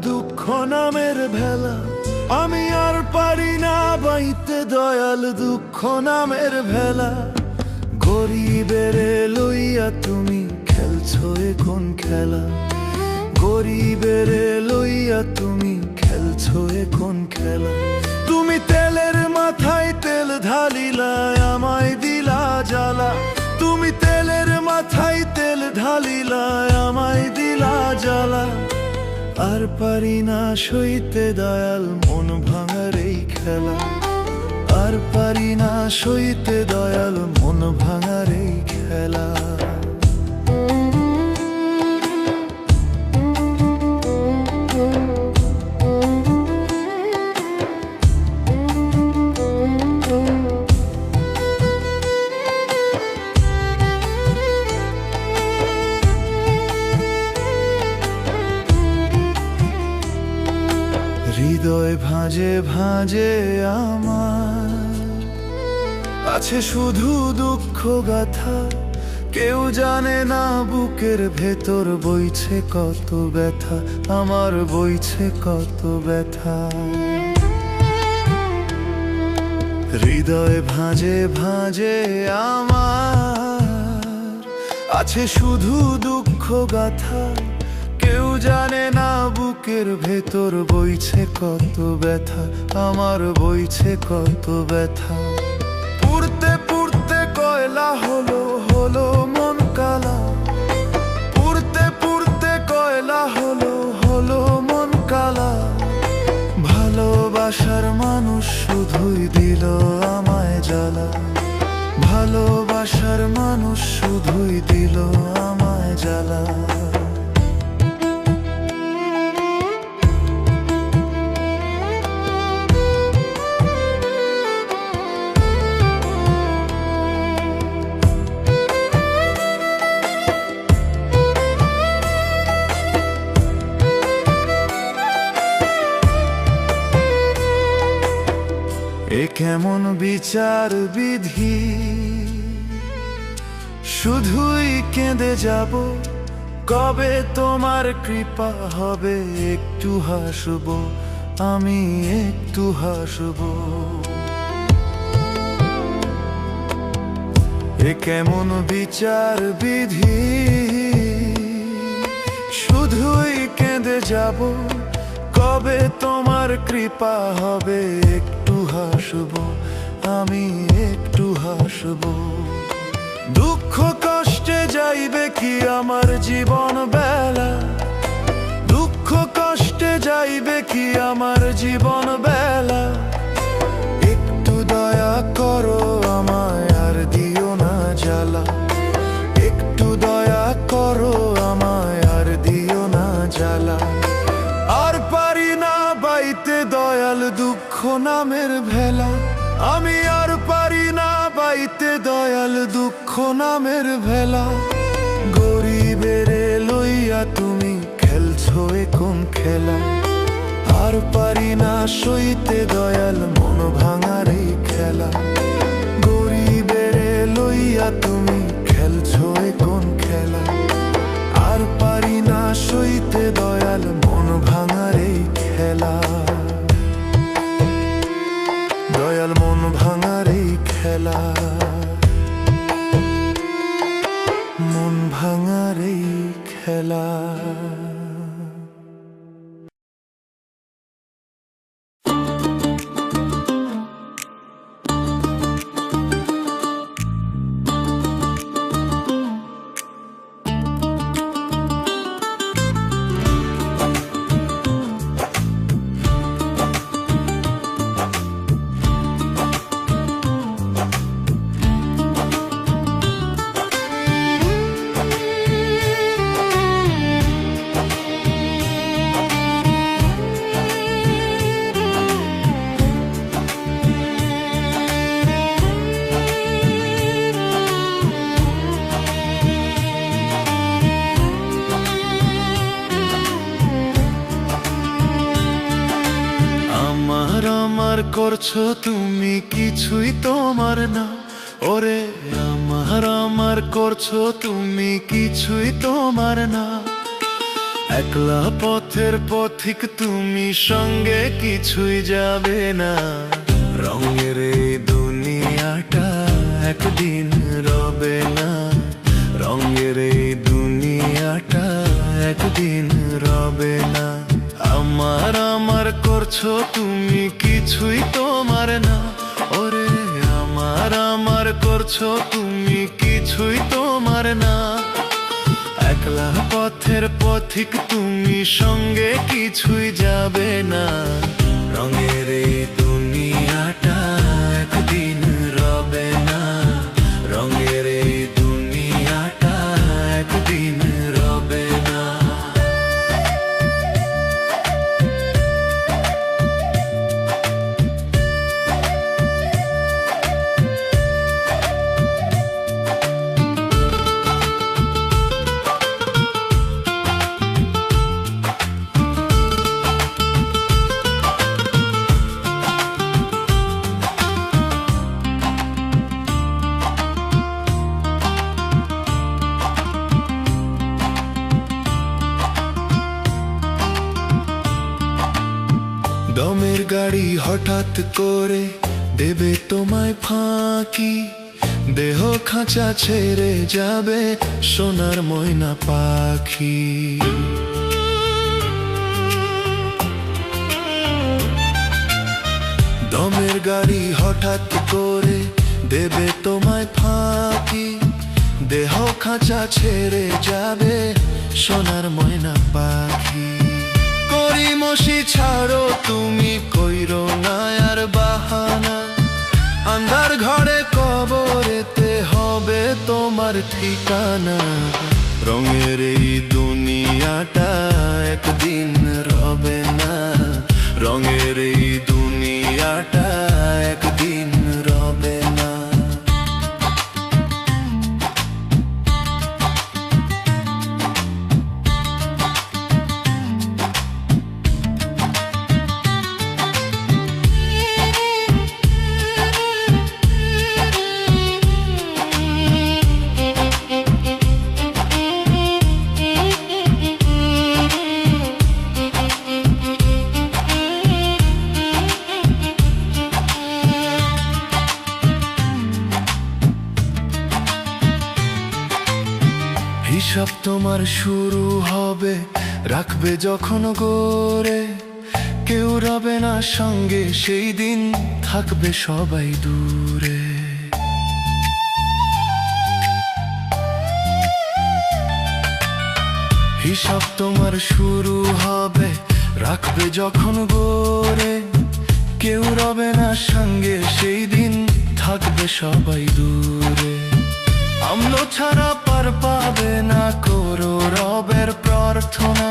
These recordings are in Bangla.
দুঃখ নামের ভেলা, আমি আর পারি না বাইতে দয়াল দুঃখ নামের ভেলা। গরিবেরে লইয়া তুমি খেলছো এখন খেলা, গরিবেরে লইয়া তুমি খেলছো এখন খেলা। তুমি তেলের মাথায় তেল ঢালিলা, আমায় দিলা জ্বালা। তুমি তেলের মাথায় তেল ঢালিলা, আমায় দিলা জ্বালা। আর পারি না সইতে দয়াল মন ভাঙার এই খেলা, আর পারি না সইতে দয়াল মন ভাঙার এই খেলা। হৃদয় ভাঁজে ভাঁজে আমার আছে শুধু দুঃখ গাথা, কেউ জানে না বুকের ভেতর বইছে কত ব্যথা, আমার বইছে কত ব্যথা। হৃদয় ভাঁজে ভাঁজে আমার আছে শুধু দুঃখ গাথা, কেউ জানে না বুকের ভেতর বইছে কত ব্যথা, আমার বইছে কত ব্যথা। পুড়তে পুড়তে কয়লা হলো হলো মন কালা, পুড়তে পুড়তে কয়লা হলো হলো মন কালা। ভালোবাসার মানুষ শুধুই দিল আমায় জ্বালা, ভালোবাসার মানুষ শুধুই দিল আমায় জ্বালা। এ কেমন বিচার বিধি, শুধুই কেঁদে যাব, কবে তোমার কৃপা হবে একটু হাসবো, আমি একটু হাসবো। এ কেমন বিচার বিধি, শুধুই কেঁদে যাব, কবে তোমার কৃপা হবে একটু হাসবো, আমি একটু হাসবো। দুঃখ কষ্টে যাইবে কি আমার জীবন বেলা, দুঃখ কষ্টে যাইবে কি আমার জীবন বেলা। একটু দয়া করো আমায় আর দিও না জ্বালা, একটু দয়া করো আমায় আর দিও না জ্বালা। আর পারি না বাইতে দয়াল দুঃখ নামের ভেলা, আমি আর পারি না বাইতে দয়াল দুঃখ নামের ভেলা। গরিবেরে লইয়া তুমি খেলছো এখন খেলা, আর পারি না সইতে দয়াল মন ভাঙার এই খেলা। গরিবেরে লইয়া তুমি খেলছো এখন খেলা, আর পারি না সইতে দয়াল মন ভাঙার এই খেলা। দয়াল মন ভাঙার এই খেলা, মন ভাঙার এই খেলা। করছো তুমি কিছুই তোমার না, ওরে আমার করছো তুমি কিছুই তোমার না। একলা পথের পথিক তুমি, সঙ্গে কিছুই যাবে না। রঙের এই দুনিয়াটা একদিন রবে না। রঙের এই দুনিয়াটা একদিন রবে না। আমার আমার করছো তুমি, কিছুই তোমার না। ওরে আমার আমার করছো তুমি, কিছুই তোমার না। একলা পথের পথিক তুমি, সঙ্গে কিছুই যাবে না। রঙের এই দুনিয়াটা একদিন রবে না। রঙের এই দুনিয়াটা একদিন রবে না। দমের গাড়ি হঠাৎ করে দেবে তোমায় ফাঁকি। দেহ খাঁচা ছেড়ে যাবে সোনার ময়না পাখি। দমের গাড়ি হঠাৎ করে দেবে তোমায় ফাঁকি। দেহ খাঁচা ছেড়ে যাবে সোনার ময়না পাখি। করিমসি ছাড়ো তুমি, কইরো না আর বাহানা। আন্ধার ঘরে কবরেতে হবে তোমার ঠিকানা। রঙের এই দুনিয়াটা একদিন রবে না। রঙের এই দুনিয়াটা একদিন রবে না। হিসাব তোমার শুরু হবে, রাখবে যখন গড়ে। কেউ রবে না সঙ্গে, সেই দিন থাকবে সবাই দূরে। হিসাব তোমার শুরু হবে, রাখবে যখন গড়ে। কেউ রবে না সঙ্গে, সেই দিন থাকবে সবাই দূরে। আমলো ছাড়া পার পাবে না, করো রবের প্রার্থনা।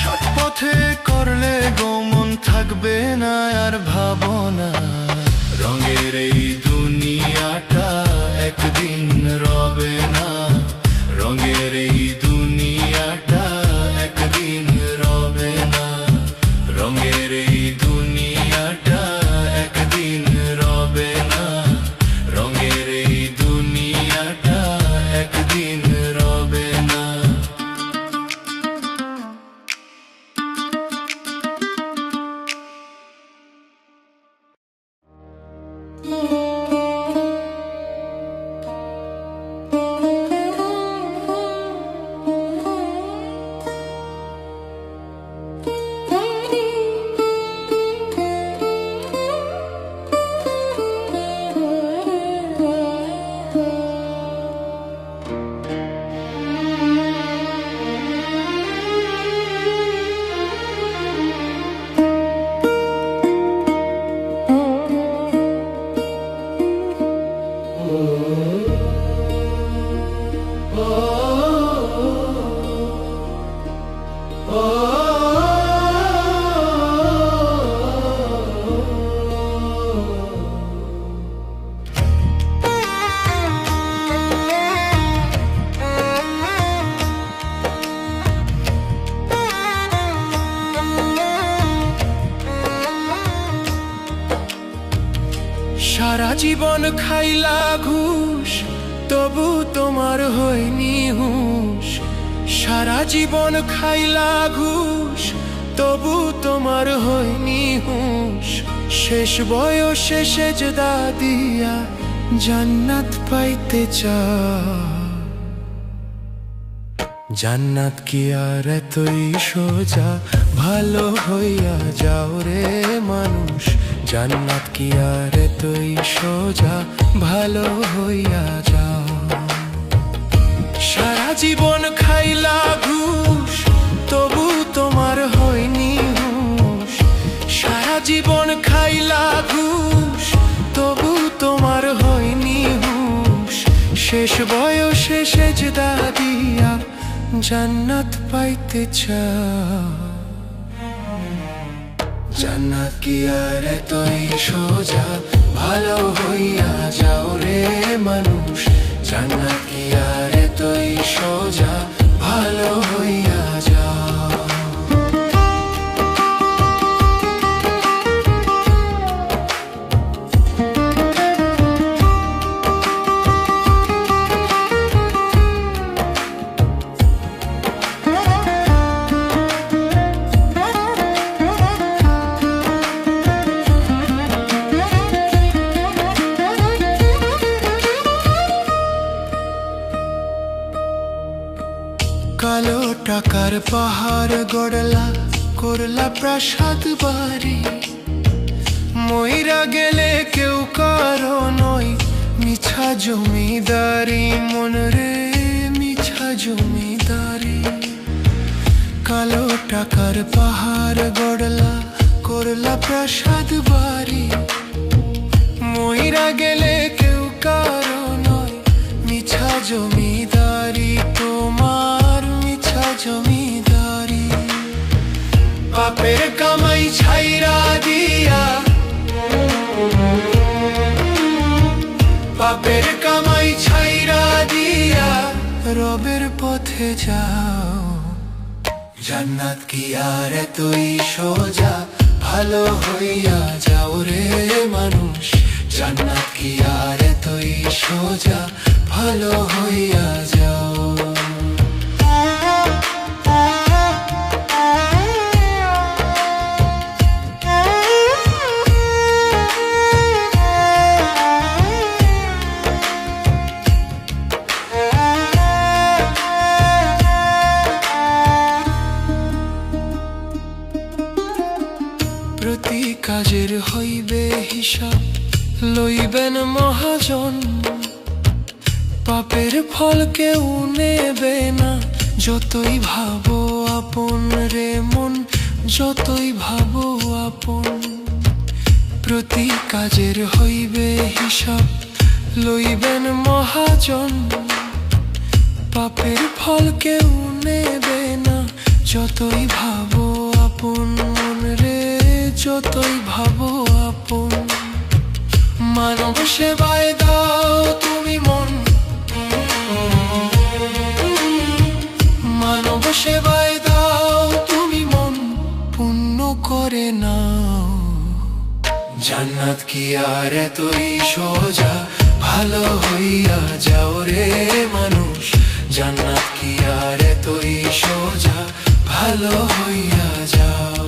সৎ পথে করলে গমন থাকবে না আর ভাবনা। রঙের এই দুনিয়াটা একদিন রবে না। রঙের এই দুনিয়াটা একদিন রবে না। রঙের এই দুনিয়াটা একদিন রবে না। রঙের এই দুনিয়াটা একদিন রবে না। সারা জীবন খাইলা ঘুষ, তবু তোমার হয়নি হুঁশ। সারা জীবন খাইলা ঘুষ, তবু তোমার হয়নি হুঁশ। শেষ বয়সে সেজদা দিয়া জান্নাত পাইতে চাও। জান্নাত কি আর এতই সোজা, ভালো হইয়া যাও রে মানুষ। জান্নাত কি আর এতই সোজা, ভালো হইয়া যাও। সারা জীবন খাইলা ঘুষ, তবু তোমার হয়নি হুঁশ। সারা জীবন খাইলা ঘুষ, তবু তোমার হয়নি হুঁশ। শেষ বয়সে সেজদা দিয়া জান্নাত পাইতে চাও। জান্নাত কি আর এতই সোজা, ভালো হইয়া যাও রে মানুষ। জান্নাত কি আর এতই সোজা, ভালো হইয়া যাও। কালো টাকার পাহাড় গড়লা, করলা প্রাসাদ বাড়ি। মইরা গেলে কেউ কারো নয়, মিছা জমিদারি মন রে, মিছা জমিদারি। কালো টাকার পাহাড় গড়লা, করলা প্রাসাদ বাড়ি। মইরা গেলে কেউ কারো নয়, মিছা জমিদারি তোমার, মিছা জমিদারি। পাপের কামাই ছাইরা দিয়া, পাপের কামাই ছাইরা দিয়া রবের পথে যাও। জান্নাত কি আর এতই সোজা, ভালো হইয়া যাও রে মানুষ। জান্নাত কি আর এতই সোজা, ভালো হইয়া যাও। প্রতি কাজের হইবে হিসাব, লইবেন মহাজন। পাপের ফল কেউ নেবে না, যতই ভাবো আপন রে মন, যতই ভাবো আপন। প্রতি কাজের হইবে হিসাব, লইবেন মহাজন। পাপের ফল কেউ নেবে না, যতই ভাবো আপন মন রে, যতই ভাবো আপন। মানব সেবায় দাও তুমি মন, মানব সেবায় দাও তুমি মন, পুণ্য করে নাও। জান্নাত কি আর এতই সোজা, ভালো হইয়া যাও রে মানুষ। জান্নাত কি আর এতই সোজা, ভালো হইয়া যাও।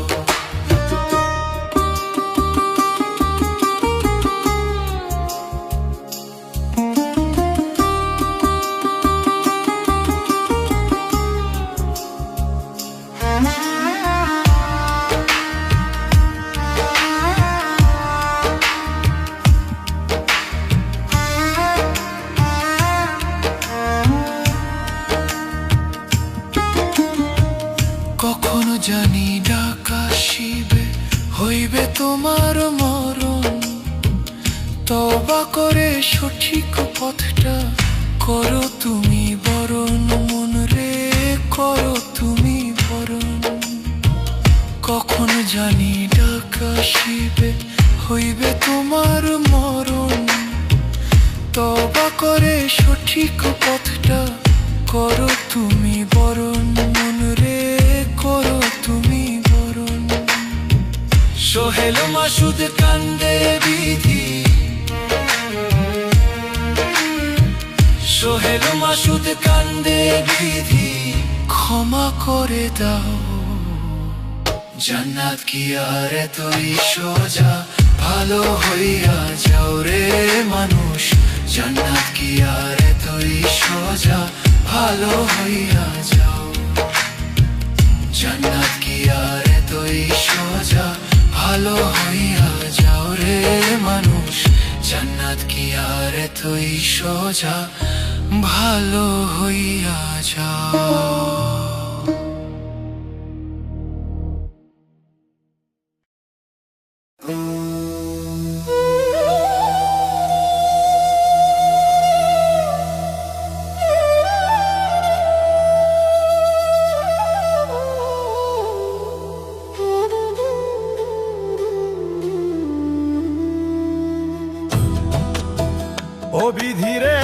কখনো জানি ডাক আসিবে, হইবে তোমার মরণ। তওবা করে সঠিক পথটা করো তুমি বরণ মন রে, করো তুমি বরণ। কখনো জানি ডাক আসিবে, হইবে তোমার মরণ। তওবা করে সঠিক পথটা করো তুমি বরণ মন রে, করো তুমি বরণ। সোহেল মাসুদ কান্দে বিধি, সোহেল মাসুদ কান্দে বিধি। ক্ষমা করে দাও। জান্নাত কি আর এতই সোজা, ভালো হইয়া যাও রে মানুষ। জান্নাত কি আর এতই সোজা, ভালো হইয়া যাও। জান্নাত কি আর এতই সোজা, ভালো হইয়া যাও রে মানুষ। জান্নাত কি আর এতই সোজা, ভালো হইয়া যাও। ও বিধিরে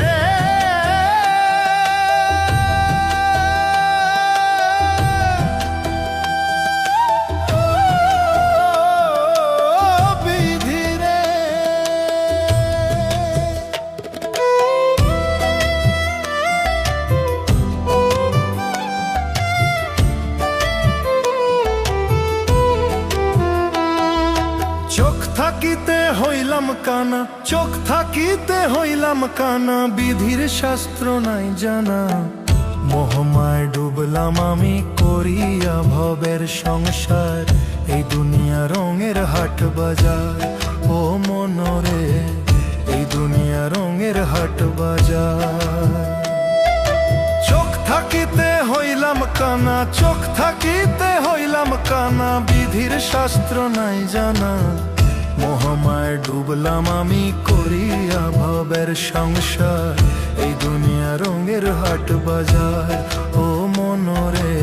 থাকিতে হইলাম কানা, চোখ থাকিতে হইলাম কানা, বিধির শাস্ত্র নাই জানা। মোহমায় ডুবলাম আমি করিয়া ভবের সংসার, এই দুনিয়া রঙের হাট বাজার। ও মনরে এই দুনিয়া রঙের হাট বাজার। চোখ থাকিতে হইলাম কানা, চোখ থাকিতে হইলাম কানা, বিধির শাস্ত্র নাই জানা। মোহমায় ডুবলাম আমি করিয়া ভবের সংসার, এই দুনিয়া রঙের হাট বাজার। ও মনরে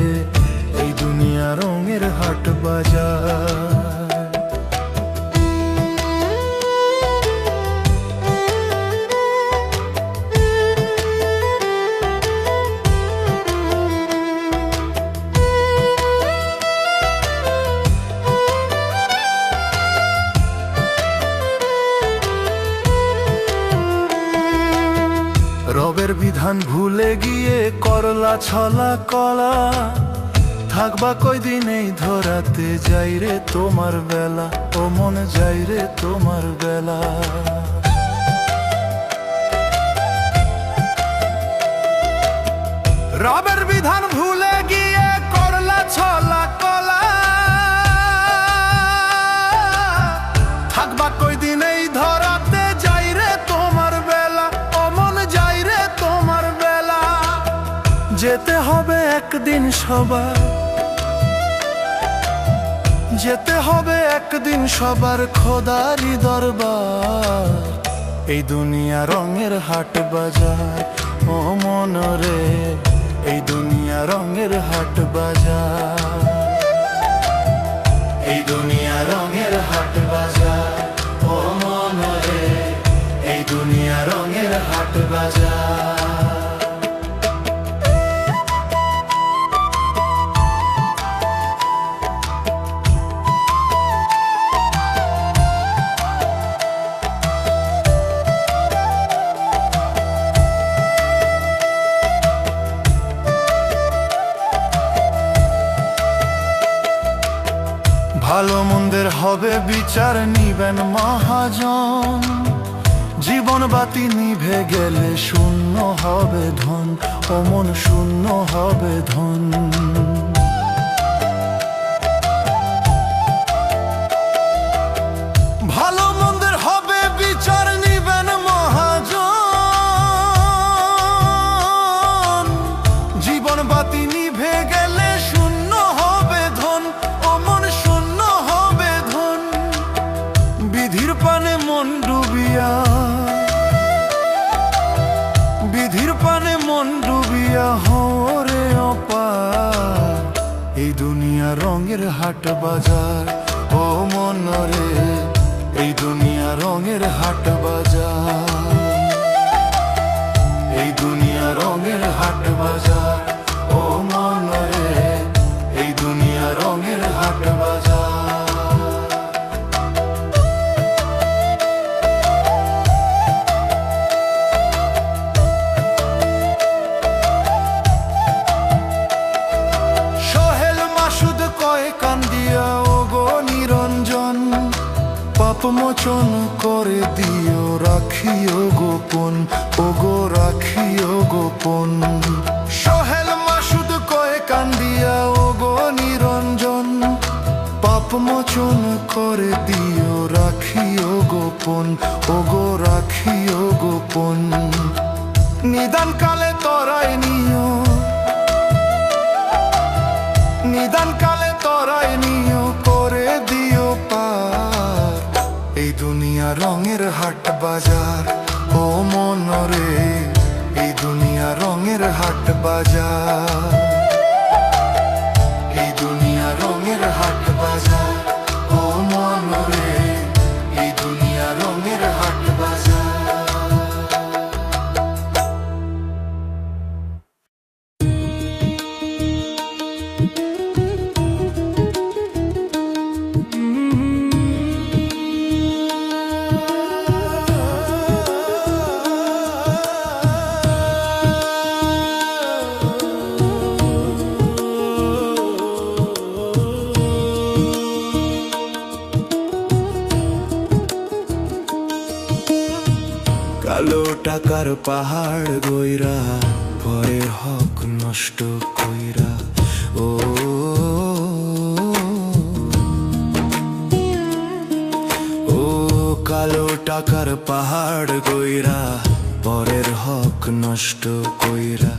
এই দুনিয়া রঙের হাট বাজার। রবের বিধান ভুলে গিয়ে করলা ছলা কলা, থাকবা কয়দিন এই ধরাতে, যাই রে তোমার বেলা। ও মন যাই রে তোমার বেলা। রবের বিধান ভুলে গিয়ে করলা ছলা কলা, থাকবা কয়দিন এই ধরাতে, যাই রে তোমার বেলা। ও মন যাই রে তোমার বেলা। যেতে হবে একদিন সবার, যেতে হবে একদিন সবার খোদারি দরবার, এই দুনিয়া রঙের হাট বাজার। ও মনরে এই দুনিয়া রঙের হাট বাজার, এই দুনিয়া রঙের হাট বাজার। ও মনরে এই দুনিয়া রঙের হাট বাজার। ভালো মন্দের হবে বিচার নিবেন মহাজন, জীবন বাতি নিভে গেলে শূন্য হবে ধন। ও মন শূন্য হবে ধন। ভালো মন্দের হবে বিচার নিবেন মহাজন, জীবন বাতি নিভে গেলে শূন্য হবে ধন। ও মন শূন্য হবে ধন। বিধির পানে মন ডুবিয়া, বিধির পানে মন ডুবিয়া হরে অপার, এই দুনিয়া রঙের হাট বাজার। ও মনরে এই দুনিয়া রঙের হাট বাজার, এই দুনিয়া রঙের হাট বাজার। ও মনরে এই দুনিয়া রঙের হাট বাজার। করে দিও রাখিও গোপন, ওগো রাখিও গোপন। সোহেল মাসুদ কয়ে কান্দিয়া ওগো নিরঞ্জন, পাপ মোচন করে দিও রাখিও গোপন, ওগো রাখিও গোপন। নিদান কালে তরাই নিও, নিদান কালে তরাই নিও করে দিও পার। এই দুনিয়া রঙের হাট বাজার, ও মনরে এই দুনিয়া রঙের হাট বাজার, এই দুনিয়া রঙের হাট বাজার, ও মনরে এই দুনিয়া রঙের হাট বাজার। কালো টাকার পাহাড় গইরা পরের হক নষ্ট কইরা, ও ও কালো টাকার পাহাড় গইরা পরের হক নষ্ট কইরা,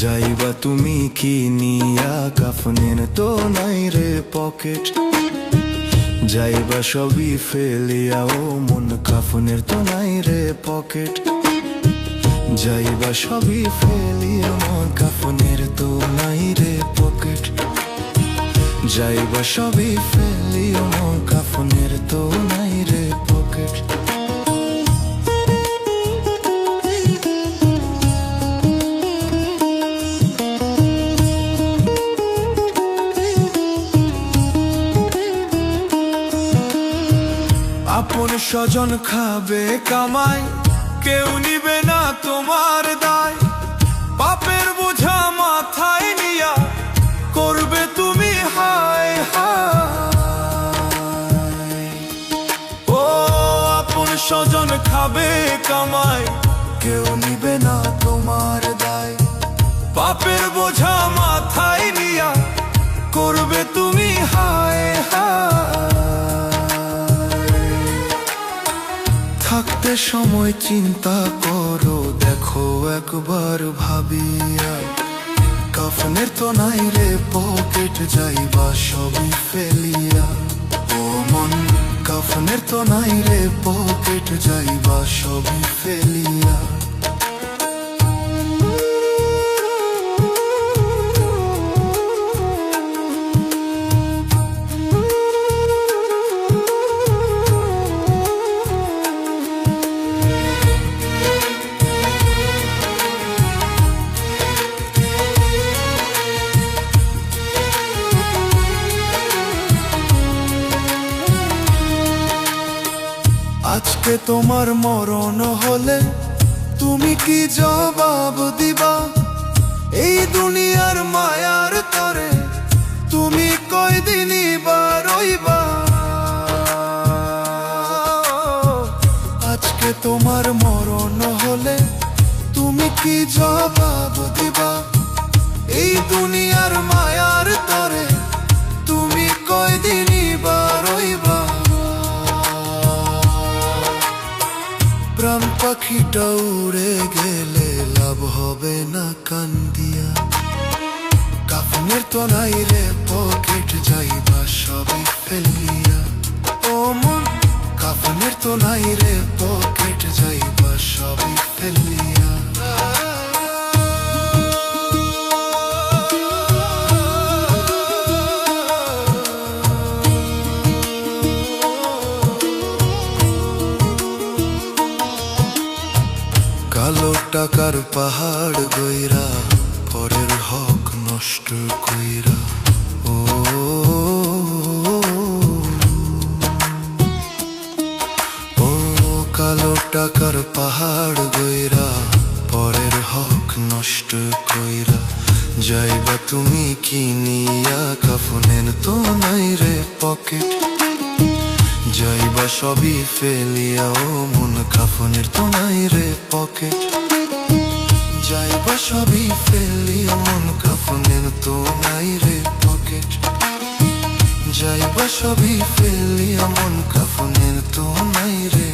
যাইবা তুমি কি নিয়া কাফনের তো নাই রে পকেট, যাইবা সবই ফেলিয়া ও মন কাফনের তো নাই রে পকেট, যাইবা সবই ফেলিয়া মন কাফনের তো নাই রে পকেট, যাইবা সবই ফেলিয়া মন কাফনের তো নাই রে পকেট। আপন স্বজন খাবে কামাই, কেউ নিবে না তোমার দায়, পাপের বোঝা মাথায় নিয়া করবে তুমি হায় হায়। ও আপন স্বজন খাবে কামাই, কেউ নিবে না তোমার দায়, পাপের বোঝা মাথায় নিয়া করবে তুমি হায় হায়। থাকতে সময় চিন্তা করো, দেখো একবার ভাবিয়া, কাফনের তো নাই রে পকেট, যাইবা সবই ফেলিয়া, ও মন কাফনের তো নাই রে পকেট, যাইবা সবই ফেলিয়া। আজকে তোমার মরণ হলে তুমি কি জবাব দিবা, এই দুনিয়ার মায়ার তরে তুমি কয়দিনই বা রইবা। আজকে তোমার মরণ হলে তুমি কি জবাব দিবা, এই দুনিয়ার মায়ার তরে তুমি কয়দিনই বা রইবা। প্রাণ পাখিটা উড়ে গেলে লাভ হবে না কান্দিয়া, কাফনের তো নাই রে পকেট, যাইবা সবই ফেলিয়া, ও মন কাফনের তো নাই রে পকেট, যাইবা সবই ফেলিয়া। কালো টাকার পাহাড় গইরা পরের হক নষ্ট কইরা, ও ও কালো টাকার পাহাড় গইরা পরের হক নষ্ট কইরা, যাইবা তুমি কি নিয়া কাফনের তো নাই রে পকেট, যাইবা সবই ফেলিয়াও মন কাফনের তো নাই রে পকেট যাইবা সবই ফেলিয়া মন কাফনের তো নাই রে পকেট যাইবা সবই ফেলিয়া মন কাফনের তো নাই রে